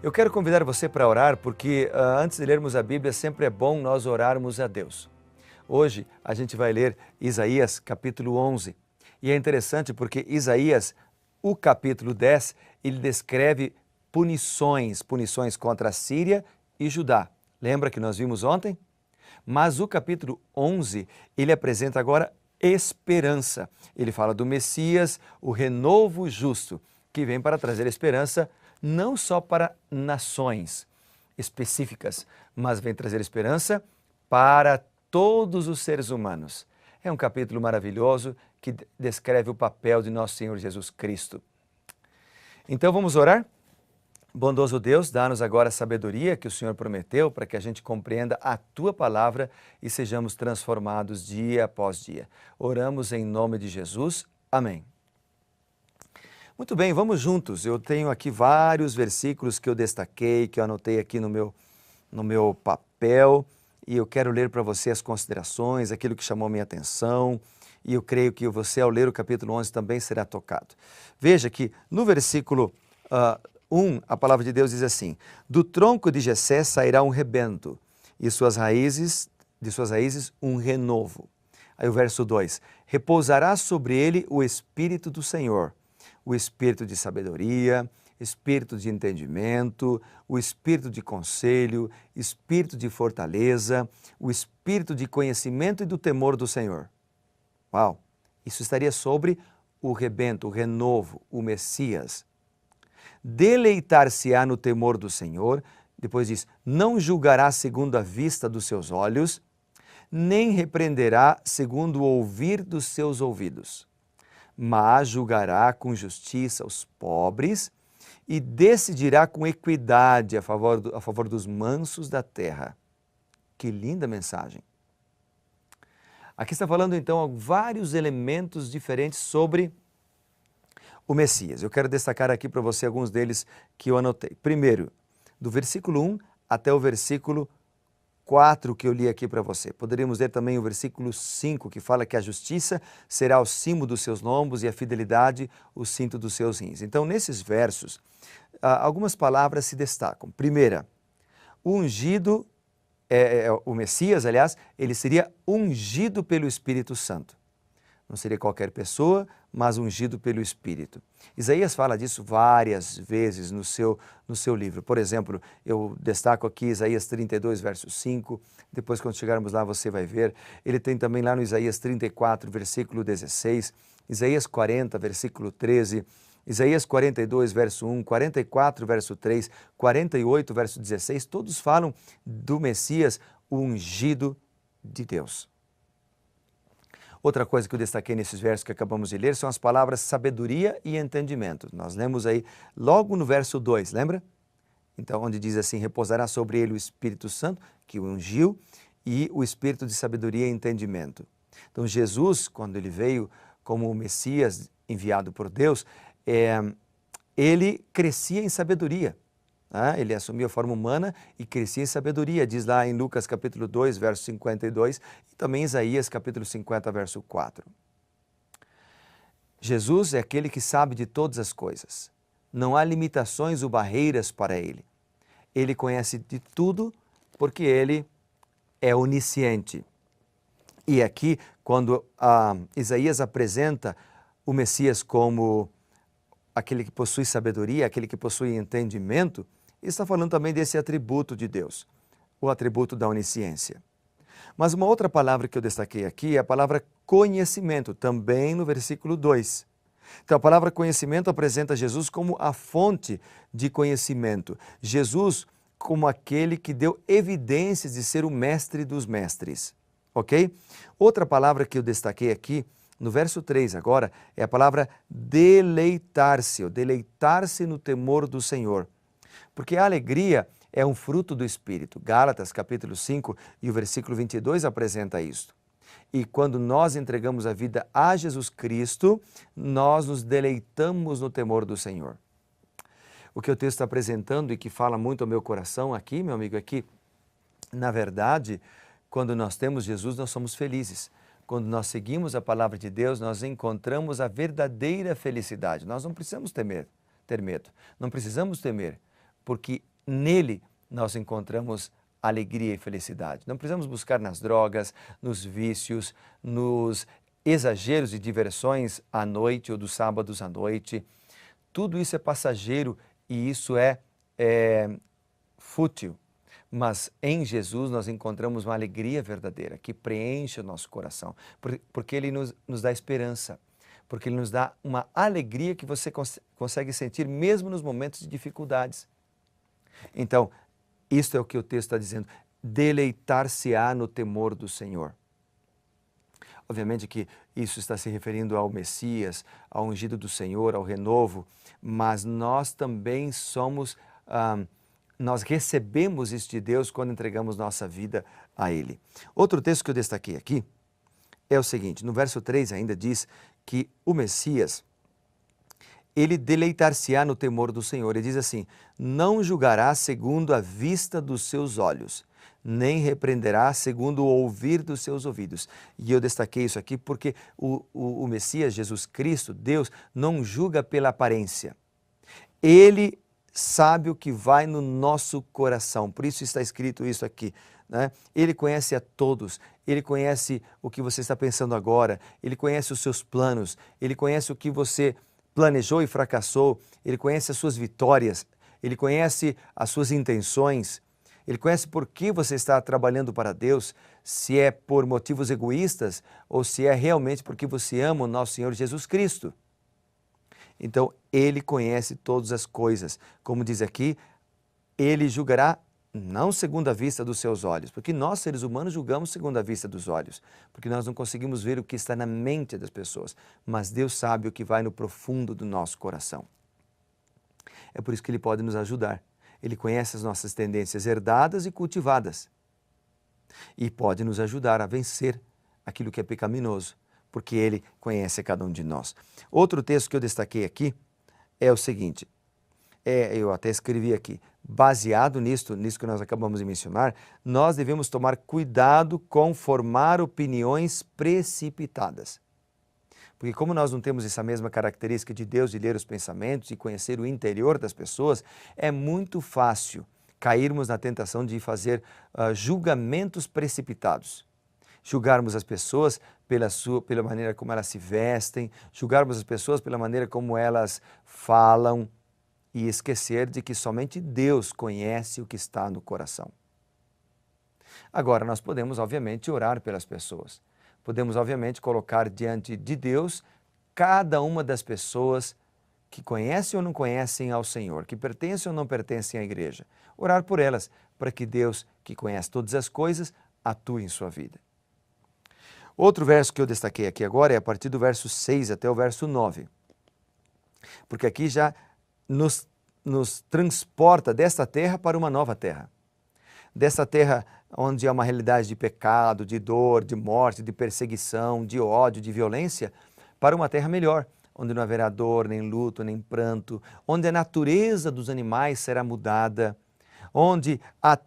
Eu quero convidar você para orar porque antes de lermos a Bíblia sempre é bom nós orarmos a Deus. Hoje a gente vai ler Isaías capítulo 11 e é interessante porque Isaías, o capítulo 10, ele descreve punições contra a Síria e Judá. Lembra que nós vimos ontem? Mas o capítulo 11, ele apresenta agora esperança. Ele fala do Messias, o renovo justo, que vem para trazer esperança não só para nações específicas, mas vem trazer esperança para todos os seres humanos. É um capítulo maravilhoso que descreve o papel de nosso Senhor Jesus Cristo. Então vamos orar? Bondoso Deus, dá-nos agora a sabedoria que o Senhor prometeu para que a gente compreenda a Tua palavra e sejamos transformados dia após dia. Oramos em nome de Jesus. Amém. Muito bem, vamos juntos. Eu tenho aqui vários versículos que eu destaquei, que eu anotei aqui no meu papel e eu quero ler para você as considerações, aquilo que chamou minha atenção e eu creio que você, ao ler o capítulo 11, também será tocado. Veja que no versículo 1, a palavra de Deus diz assim: do tronco de Jessé sairá um rebento e de suas raízes um renovo. Aí o verso 2, repousará sobre ele o Espírito do Senhor, o espírito de sabedoria, espírito de entendimento, o espírito de conselho, espírito de fortaleza, o espírito de conhecimento e do temor do Senhor. Uau! Isso estaria sobre o rebento, o renovo, o Messias. Deleitar-se-á no temor do Senhor, depois diz, não julgará segundo a vista dos seus olhos, nem repreenderá segundo o ouvir dos seus ouvidos, mas julgará com justiça os pobres e decidirá com equidade a favor dos mansos da terra. Que linda mensagem! Aqui está falando então vários elementos diferentes sobre o Messias. Eu quero destacar aqui para você alguns deles que eu anotei. Primeiro, do versículo 1 até o versículo 4 que eu li aqui para você. Poderíamos ler também o versículo 5, que fala que a justiça será o cimo dos seus lombos e a fidelidade o cinto dos seus rins. Então, nesses versos, algumas palavras se destacam. Primeira, o ungido, o Messias, aliás, ele seria ungido pelo Espírito Santo. Não seria qualquer pessoa, mas ungido pelo Espírito. Isaías fala disso várias vezes no seu livro. Por exemplo, eu destaco aqui Isaías 32, verso 5. Depois, quando chegarmos lá, você vai ver. Ele tem também lá no Isaías 34, versículo 16. Isaías 40, versículo 13. Isaías 42, verso 1. 44, verso 3. 48, verso 16. Todos falam do Messias, o ungido de Deus. Outra coisa que eu destaquei nesses versos que acabamos de ler são as palavras sabedoria e entendimento. Nós lemos aí logo no verso 2, lembra? Então, onde diz assim, repousará sobre ele o Espírito Santo, que o ungiu, e o Espírito de sabedoria e entendimento. Então, Jesus, quando ele veio como o Messias enviado por Deus, ele crescia em sabedoria. Ele assumia a forma humana e crescia em sabedoria, diz lá em Lucas capítulo 2, verso 52, e também Isaías capítulo 50, verso 4. Jesus é aquele que sabe de todas as coisas. Não há limitações ou barreiras para ele. Ele conhece de tudo porque ele é onisciente. E aqui, quando Isaías apresenta o Messias como aquele que possui sabedoria, aquele que possui entendimento, está falando também desse atributo de Deus, o atributo da onisciência. Mas uma outra palavra que eu destaquei aqui é a palavra conhecimento, também no versículo 2. Então a palavra conhecimento apresenta Jesus como a fonte de conhecimento. Jesus como aquele que deu evidências de ser o mestre dos mestres. Ok? Outra palavra que eu destaquei aqui, no verso 3 agora, é a palavra deleitar-se, deleitar-se no temor do Senhor. Porque a alegria é um fruto do Espírito. Gálatas capítulo 5 e o versículo 22 apresenta isto. E quando nós entregamos a vida a Jesus Cristo, nós nos deleitamos no temor do Senhor. O que o texto está apresentando e que fala muito ao meu coração aqui, meu amigo, é que, na verdade, quando nós temos Jesus, nós somos felizes. Quando nós seguimos a palavra de Deus, nós encontramos a verdadeira felicidade. Nós não precisamos ter medo, não precisamos temer, porque nele nós encontramos alegria e felicidade. Não precisamos buscar nas drogas, nos vícios, nos exageros e diversões à noite ou dos sábados à noite. Tudo isso é passageiro e isso é fútil. Mas em Jesus nós encontramos uma alegria verdadeira que preenche o nosso coração, porque Ele nos dá esperança, porque Ele nos dá uma alegria que você consegue sentir mesmo nos momentos de dificuldades. Então, isto é o que o texto está dizendo, deleitar-se-á no temor do Senhor. Obviamente que isso está se referindo ao Messias, ao ungido do Senhor, ao renovo, mas nós também somos... nós recebemos isso de Deus quando entregamos nossa vida a Ele. Outro texto que eu destaquei aqui é o seguinte, no verso 3 ainda diz que o Messias, ele deleitar-se-á no temor do Senhor. Ele diz assim, não julgará segundo a vista dos seus olhos, nem repreenderá segundo o ouvir dos seus ouvidos. E eu destaquei isso aqui porque o Messias, Jesus Cristo, Deus, não julga pela aparência. Ele sabe o que vai no nosso coração, por isso está escrito isso aqui, né? Ele conhece a todos, Ele conhece o que você está pensando agora, Ele conhece os seus planos, Ele conhece o que você planejou e fracassou, Ele conhece as suas vitórias, Ele conhece as suas intenções, Ele conhece por que você está trabalhando para Deus, se é por motivos egoístas ou se é realmente porque você ama o nosso Senhor Jesus Cristo. Então, Ele conhece todas as coisas. Como diz aqui, Ele julgará não segundo a vista dos seus olhos, porque nós, seres humanos, julgamos segundo a vista dos olhos, porque nós não conseguimos ver o que está na mente das pessoas, mas Deus sabe o que vai no profundo do nosso coração. É por isso que Ele pode nos ajudar. Ele conhece as nossas tendências herdadas e cultivadas e pode nos ajudar a vencer aquilo que é pecaminoso, porque Ele conhece cada um de nós. Outro texto que eu destaquei aqui é o seguinte, eu até escrevi aqui, baseado nisso que nós acabamos de mencionar, nós devemos tomar cuidado com formar opiniões precipitadas. Porque como nós não temos essa mesma característica de Deus de ler os pensamentos e conhecer o interior das pessoas, é muito fácil cairmos na tentação de fazer julgamentos precipitados. Julgarmos as pessoas pela maneira como elas se vestem, julgarmos as pessoas pela maneira como elas falam e esquecer de que somente Deus conhece o que está no coração. Agora, nós podemos, obviamente, orar pelas pessoas. Podemos, obviamente, colocar diante de Deus cada uma das pessoas que conhecem ou não conhecem ao Senhor, que pertencem ou não pertencem à igreja. Orar por elas, para que Deus, que conhece todas as coisas, atue em sua vida. Outro verso que eu destaquei aqui agora é a partir do verso 6 até o verso 9. Porque aqui já nos transporta desta terra para uma nova terra. Dessa terra onde há uma realidade de pecado, de dor, de morte, de perseguição, de ódio, de violência, para uma terra melhor, onde não haverá dor, nem luto, nem pranto, onde a natureza dos animais será mudada, onde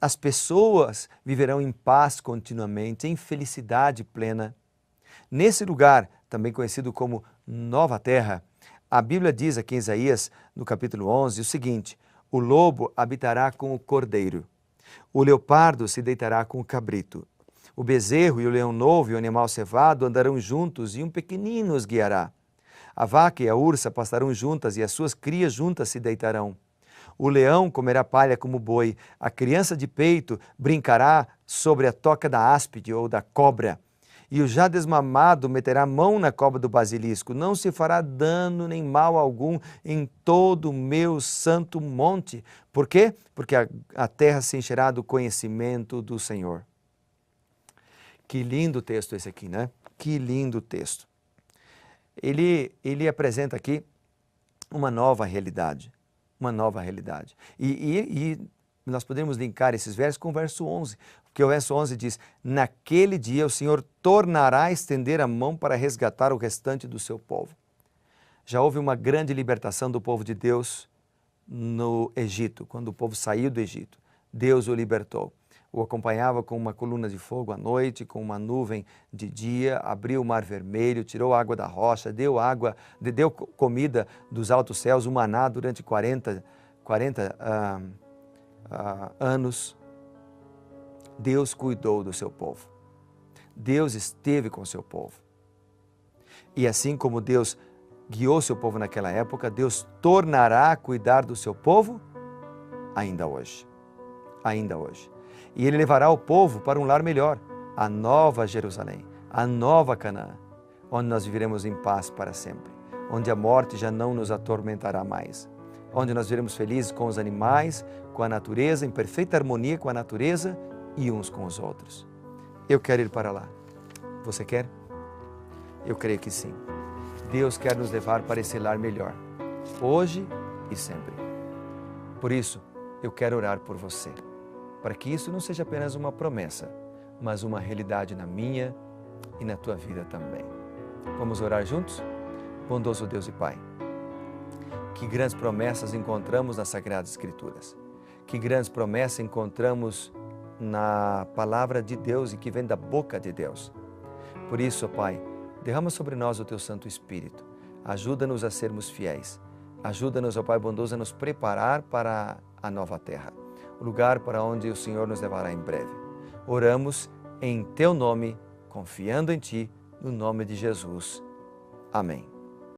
as pessoas viverão em paz continuamente, em felicidade plena. Nesse lugar, também conhecido como Nova Terra, a Bíblia diz aqui em Isaías, no capítulo 11, o seguinte, o lobo habitará com o cordeiro, o leopardo se deitará com o cabrito, o bezerro e o leão novo e o animal cevado andarão juntos e um pequenino os guiará. A vaca e a ursa pastarão juntas e as suas crias juntas se deitarão. O leão comerá palha como boi, a criança de peito brincará sobre a toca da áspide ou da cobra. E o já desmamado meterá a mão na cova do basilisco, não se fará dano nem mal algum em todo o meu santo monte. Por quê? Porque a terra se encherá do conhecimento do Senhor. Que lindo texto esse aqui, né? Que lindo texto. Ele apresenta aqui uma nova realidade. Uma nova realidade. E nós podemos linkar esses versos com o verso 11, porque o verso 11 diz, naquele dia o Senhor tornará a estender a mão para resgatar o restante do seu povo. Já houve uma grande libertação do povo de Deus no Egito, quando o povo saiu do Egito. Deus o libertou. O acompanhava com uma coluna de fogo à noite, com uma nuvem de dia, abriu o mar vermelho, tirou a água da rocha, deu comida dos altos céus, o maná durante 40 anos, Deus cuidou do seu povo. Deus esteve com o seu povo. E assim como Deus guiou seu povo naquela época, Deus tornará a cuidar do seu povo ainda hoje. Ainda hoje. E Ele levará o povo para um lar melhor, a nova Jerusalém, a nova Canaã, onde nós viveremos em paz para sempre, onde a morte já não nos atormentará mais, onde nós viveremos felizes com os animais, com a natureza, em perfeita harmonia com a natureza e uns com os outros. Eu quero ir para lá. Você quer? Eu creio que sim. Deus quer nos levar para esse lar melhor, hoje e sempre. Por isso, eu quero orar por você, para que isso não seja apenas uma promessa, mas uma realidade na minha e na tua vida também. Vamos orar juntos? Bondoso Deus e Pai, que grandes promessas encontramos nas Sagradas Escrituras, que grandes promessas encontramos na palavra de Deus e que vem da boca de Deus. Por isso, Pai, derrama sobre nós o Teu Santo Espírito, ajuda-nos a sermos fiéis, ajuda-nos, ó Pai bondoso, a nos preparar para a nova terra, o lugar para onde o Senhor nos levará em breve. Oramos em Teu nome, confiando em Ti, no nome de Jesus. Amém.